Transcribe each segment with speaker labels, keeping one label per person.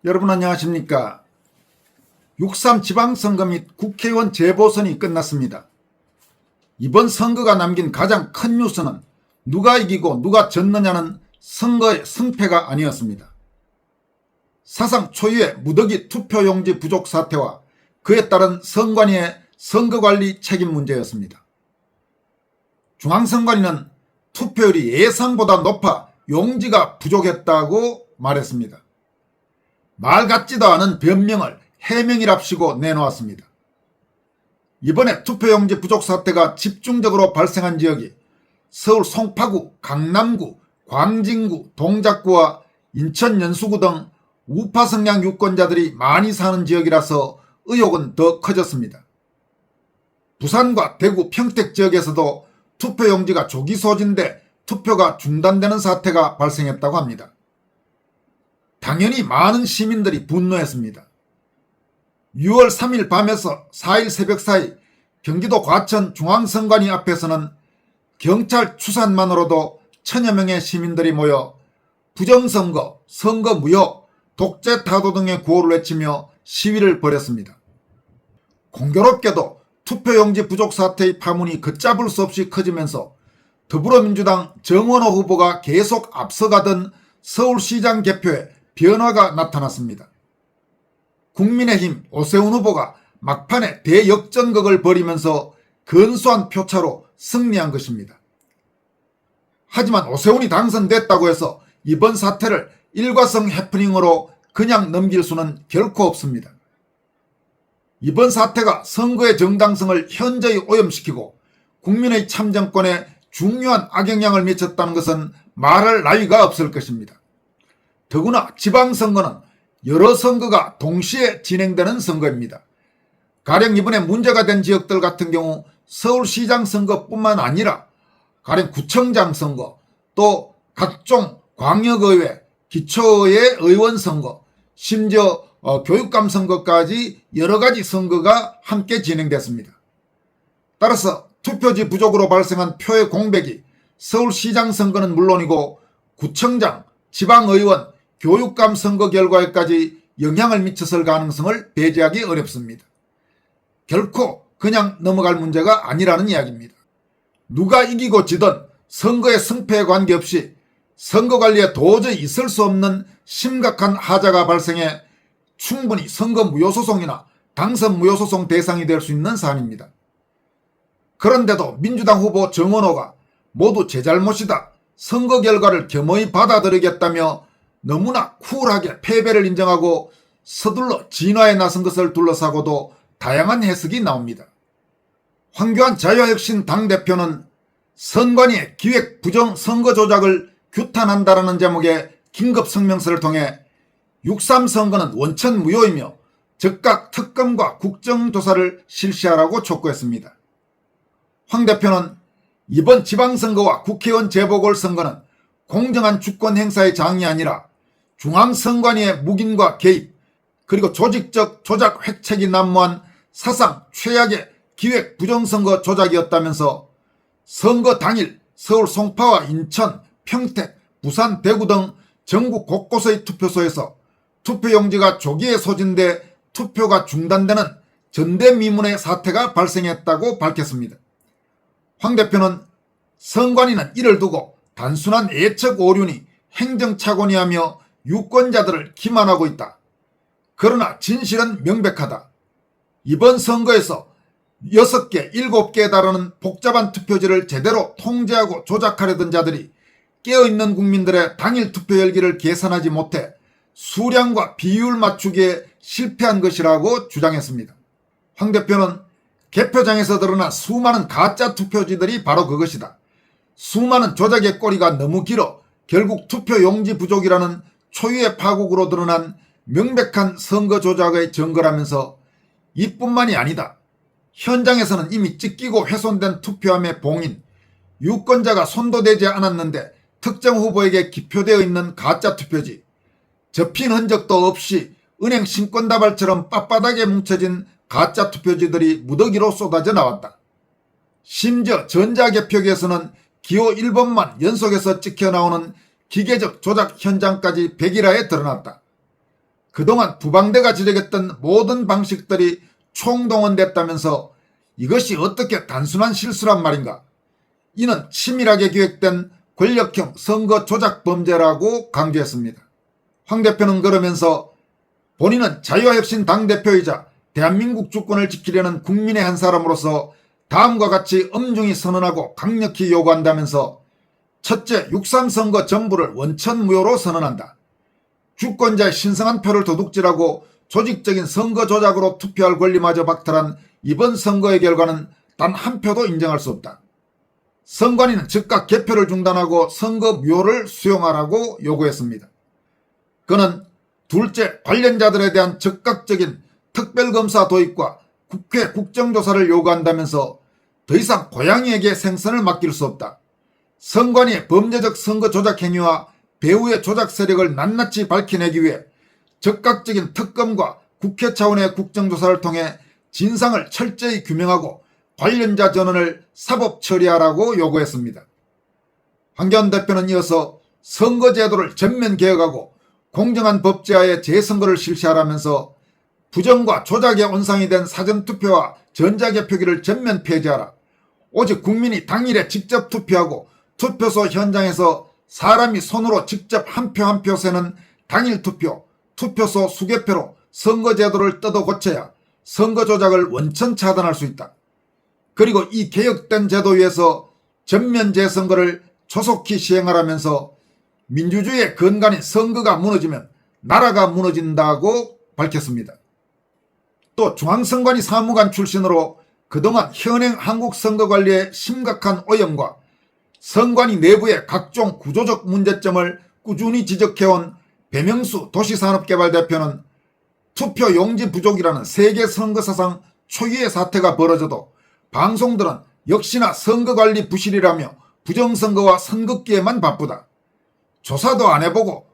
Speaker 1: 여러분 안녕하십니까. 6.3 지방선거 및 국회의원 재보선이 끝났습니다. 이번 선거가 남긴 가장 큰 뉴스는 누가 이기고 누가 졌느냐는 선거의 승패가 아니었습니다. 사상 초유의 무더기 투표용지 부족 사태와 그에 따른 선관위의 선거관리 책임 문제였습니다. 중앙선관위는 투표율이 예상보다 높아 용지가 부족했다고 말했습니다. 말 같지도 않은 변명을 해명이랍시고 내놓았습니다. 이번에 투표용지 부족 사태가 집중적으로 발생한 지역이 서울 송파구, 강남구, 광진구, 동작구와 인천 연수구 등 우파 성향 유권자들이 많이 사는 지역이라서 의혹은 더 커졌습니다. 부산과 대구, 평택 지역에서도 투표용지가 조기 소진돼 투표가 중단되는 사태가 발생했다고 합니다. 당연히 많은 시민들이 분노했습니다. 6월 3일 밤에서 4일 새벽 사이 경기도 과천 중앙선관위 앞에서는 경찰 추산만으로도 1000여 명의 시민들이 모여 부정선거, 선거 무효, 독재 타도 등의 구호를 외치며 시위를 벌였습니다. 공교롭게도 투표용지 부족 사태의 파문이 걷잡을 수 없이 커지면서 더불어민주당 정원호 후보가 계속 앞서가던 서울시장 개표에 변화가 나타났습니다. 국민의힘 오세훈 후보가 막판에 대역전극을 벌이면서 근소한 표차로 승리한 것입니다. 하지만 오세훈이 당선됐다고 해서 이번 사태를 일과성 해프닝으로 그냥 넘길 수는 결코 없습니다. 이번 사태가 선거의 정당성을 현저히 오염시키고 국민의 참정권에 중요한 악영향을 미쳤다는 것은 말할 나위가 없을 것입니다. 더구나 지방선거는 여러 선거가 동시에 진행되는 선거입니다. 가령 이번에 문제가 된 지역들 같은 경우 서울시장 선거뿐만 아니라 가령 구청장 선거, 또 각종 광역의회, 기초의 의원 선거, 심지어 교육감 선거까지 여러 가지 선거가 함께 진행됐습니다. 따라서 투표지 부족으로 발생한 표의 공백이 서울시장 선거는 물론이고 구청장, 지방의원, 교육감 선거 결과에까지 영향을 미쳤을 가능성을 배제하기 어렵습니다. 결코 그냥 넘어갈 문제가 아니라는 이야기입니다. 누가 이기고 지든 선거의 승패에 관계없이 선거관리에 도저히 있을 수 없는 심각한 하자가 발생해 충분히 선거 무효소송이나 당선 무효소송 대상이 될 수 있는 사안입니다. 그런데도 민주당 후보 정원호가 모두 제 잘못이다, 선거 결과를 겸허히 받아들이겠다며 너무나 쿨하게 패배를 인정하고 서둘러 진화에 나선 것을 둘러싸고도 다양한 해석이 나옵니다. 황교안 자유혁신 당대표는 선관위의 기획 부정 선거 조작을 규탄한다라는 제목의 긴급 성명서를 통해 6.3 선거는 원천 무효이며 즉각 특검과 국정조사를 실시하라고 촉구했습니다. 황 대표는 이번 지방선거와 국회의원 재보궐선거는 공정한 주권 행사의 장이 아니라 중앙선관위의 묵인과 개입, 그리고 조직적 조작 획책이 난무한 사상 최악의 기획 부정선거 조작이었다면서 선거 당일 서울 송파와 인천, 평택, 부산, 대구 등 전국 곳곳의 투표소에서 투표용지가 조기에 소진돼 투표가 중단되는 전대미문의 사태가 발생했다고 밝혔습니다. 황 대표는 선관위는 이를 두고 단순한 예측 오류니 행정착오니하며 유권자들을 기만하고 있다. 그러나 진실은 명백하다. 이번 선거에서 6개, 7개에 달하는 복잡한 투표지를 제대로 통제하고 조작하려던 자들이 깨어있는 국민들의 당일 투표 열기를 계산하지 못해 수량과 비율 맞추기에 실패한 것이라고 주장했습니다. 황 대표는 개표장에서 드러난 수많은 가짜 투표지들이 바로 그것이다. 수많은 조작의 꼬리가 너무 길어 결국 투표 용지 부족이라는 초유의 파국으로 드러난 명백한 선거 조작의 증거라면서 이뿐만이 아니다. 현장에서는 이미 찢기고 훼손된 투표함의 봉인, 유권자가 손도 대지 않았는데 특정 후보에게 기표되어 있는 가짜 투표지, 접힌 흔적도 없이 은행 신권다발처럼 빳빳하게 뭉쳐진 가짜 투표지들이 무더기로 쏟아져 나왔다. 심지어 전자개표기에서는 기호 1번만 연속해서 찍혀 나오는 기계적 조작 현장까지 백일하에 드러났다. 그동안 부방대가 지적했던 모든 방식들이 총동원됐다면서 이것이 어떻게 단순한 실수란 말인가? 이는 치밀하게 기획된 권력형 선거 조작 범죄라고 강조했습니다. 황 대표는 그러면서 본인은 자유혁신 당대표이자 대한민국 주권을 지키려는 국민의 한 사람으로서 다음과 같이 엄중히 선언하고 강력히 요구한다면서 첫째, 6.3 선거 전부를 원천무효로 선언한다. 주권자의 신성한 표를 도둑질하고 조직적인 선거 조작으로 투표할 권리마저 박탈한 이번 선거의 결과는 단 한 표도 인정할 수 없다. 선관위는 즉각 개표를 중단하고 선거 무효를 수용하라고 요구했습니다. 그는 둘째, 관련자들에 대한 적극적인 특별검사 도입과 국회 국정조사를 요구한다면서 더 이상 고양이에게 생선을 맡길 수 없다. 선관위의 범죄적 선거 조작 행위와 배후의 조작 세력을 낱낱이 밝혀내기 위해 적극적인 특검과 국회 차원의 국정조사를 통해 진상을 철저히 규명하고 관련자 전원을 사법 처리하라고 요구했습니다. 황교안 대표는 이어서 선거제도를 전면 개혁하고 공정한 법제하에 재선거를 실시하라면서 부정과 조작의 온상이 된 사전투표와 전자개표기를 전면 폐지하라. 오직 국민이 당일에 직접 투표하고 투표소 현장에서 사람이 손으로 직접 한 표 한 표 세는 당일 투표, 투표소 수개표로 선거제도를 뜯어 고쳐야 선거 조작을 원천 차단할 수 있다. 그리고 이 개혁된 제도 위에서 전면 재선거를 조속히 시행하라면서 민주주의의 근간인 선거가 무너지면 나라가 무너진다고 밝혔습니다. 또 중앙선관위 사무관 출신으로 그동안 현행 한국선거관리의 심각한 오염과 선관위 내부의 각종 구조적 문제점을 꾸준히 지적해온 배명수 도시산업개발 대표는 투표 용지 부족이라는 세계 선거사상 초유의 사태가 벌어져도 방송들은 역시나 선거관리 부실이라며 부정선거와 선긋기에만 바쁘다. 조사도 안 해보고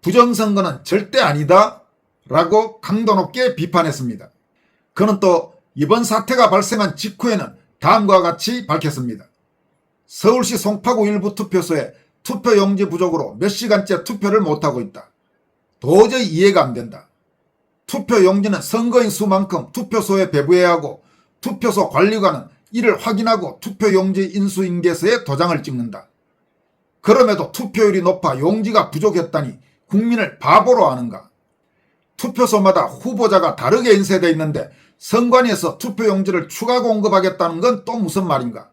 Speaker 1: 부정선거는 절대 아니다 라고 강도 높게 비판했습니다. 그는 또 이번 사태가 발생한 직후에는 다음과 같이 밝혔습니다. 서울시 송파구 일부 투표소에 투표용지 부족으로 몇 시간째 투표를 못하고 있다. 도저히 이해가 안 된다. 투표용지는 선거인 수만큼 투표소에 배부해야 하고 투표소 관리관은 이를 확인하고 투표용지 인수인계서에 도장을 찍는다. 그럼에도 투표율이 높아 용지가 부족했다니 국민을 바보로 하는가. 투표소마다 후보자가 다르게 인쇄되어 있는데 선관위에서 투표용지를 추가 공급하겠다는 건 또 무슨 말인가.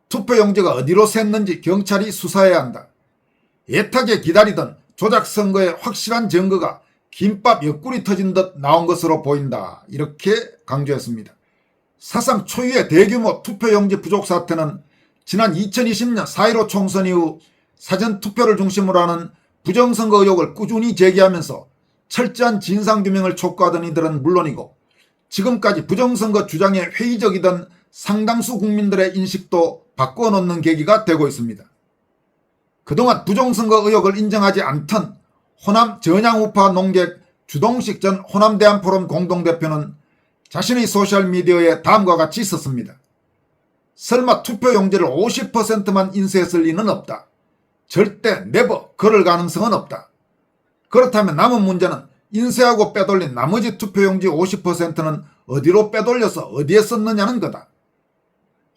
Speaker 1: 투표용지가 어디로 샜는지 경찰이 수사해야 한다. 애타게 기다리던 조작선거의 확실한 증거가 김밥 옆구리 터진 듯 나온 것으로 보인다. 이렇게 강조했습니다. 사상 초유의 대규모 투표용지 부족 사태는 지난 2020년 4.15 총선 이후 사전투표를 중심으로 하는 부정선거 의혹을 꾸준히 제기하면서 철저한 진상규명을 촉구하던 이들은 물론이고 지금까지 부정선거 주장에 회의적이던 상당수 국민들의 인식도 바꿔놓는 계기가 되고 있습니다. 그동안 부정선거 의혹을 인정하지 않던 호남 전향우파 농객 주동식 전 호남대한포럼 공동대표는 자신의 소셜미디어에 다음과 같이 썼습니다. 설마 투표용지를 50%만 인쇄했을 리는 없다. 절대 네버 그럴 가능성은 없다. 그렇다면 남은 문제는 인쇄하고 빼돌린 나머지 투표용지 50%는 어디로 빼돌려서 어디에 썼느냐는 거다.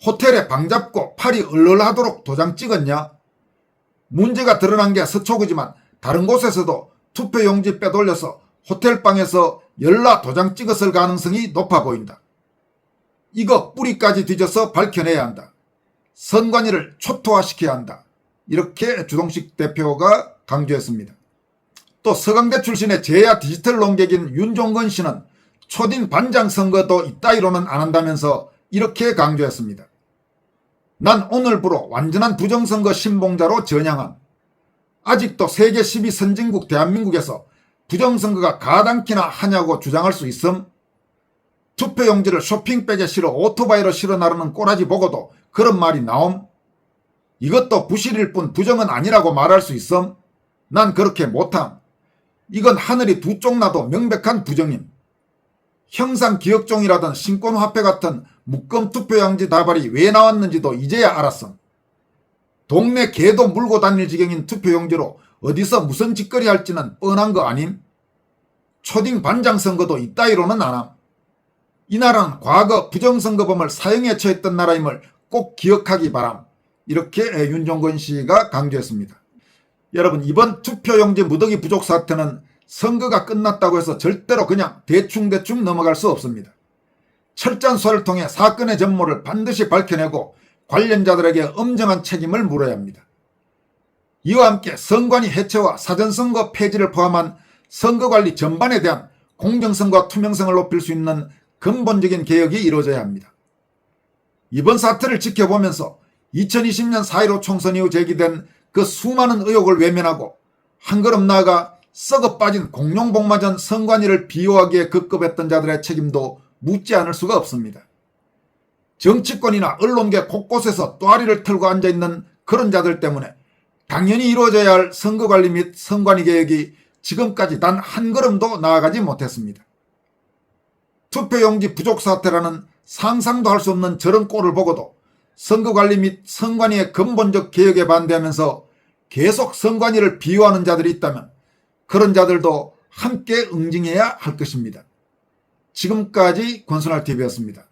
Speaker 1: 호텔에 방 잡고 팔이 얼얼하도록 도장 찍었냐? 문제가 드러난 게 서초구지만 다른 곳에서도 투표용지 빼돌려서 호텔방에서 열라 도장 찍었을 가능성이 높아 보인다. 이거 뿌리까지 뒤져서 밝혀내야 한다. 선관위를 초토화시켜야 한다. 이렇게 주동식 대표가 강조했습니다. 또 서강대 출신의 제야 디지털 농객인 윤종건 씨는 초딩 반장 선거도 이따위로는 안 한다면서 이렇게 강조했습니다. 난 오늘부로 완전한 부정선거 신봉자로 전향함. 아직도 세계 12 선진국 대한민국에서 부정선거가 가당키나 하냐고 주장할 수 있음? 투표용지를 쇼핑백에 실어 오토바이로 실어 나르는 꼬라지 보고도 그런 말이 나옴? 이것도 부실일 뿐 부정은 아니라고 말할 수 있음? 난 그렇게 못함. 이건 하늘이 두 쪽 나도 명백한 부정임. 형상기억종이라던 신권화폐 같은 묶음 투표용지 다발이 왜 나왔는지도 이제야 알았음. 동네 개도 물고 다닐 지경인 투표용지로 어디서 무슨 짓거리 할지는 뻔한 거 아님? 초딩 반장 선거도 이따위로는 안함. 이 나라는 과거 부정선거범을 사형에 처했던 나라임을 꼭 기억하기 바람. 이렇게 윤종건 씨가 강조했습니다. 여러분, 이번 투표용지 무더기 부족 사태는 선거가 끝났다고 해서 절대로 그냥 대충 넘어갈 수 없습니다. 철저한 수사를 통해 사건의 전모를 반드시 밝혀내고 관련자들에게 엄정한 책임을 물어야 합니다. 이와 함께 선관위 해체와 사전선거 폐지를 포함한 선거관리 전반에 대한 공정성과 투명성을 높일 수 있는 근본적인 개혁이 이루어져야 합니다. 이번 사태를 지켜보면서 2020년 4.15 총선 이후 제기된 그 수많은 의혹을 외면하고 한 걸음 나아가 썩어 빠진 공룡복마전 선관위를 비호하기에 급급했던 자들의 책임도 묻지 않을 수가 없습니다. 정치권이나 언론계 곳곳에서 또아리를 털고 앉아있는 그런 자들 때문에 당연히 이루어져야 할 선거관리 및 선관위 개혁이 지금까지 단 한 걸음도 나아가지 못했습니다. 투표용지 부족 사태라는 상상도 할 수 없는 저런 꼴을 보고도 선거관리 및 선관위의 근본적 개혁에 반대하면서 계속 선관위를 비호하는 자들이 있다면 그런 자들도 함께 응징해야 할 것입니다. 지금까지 권순할TV였습니다.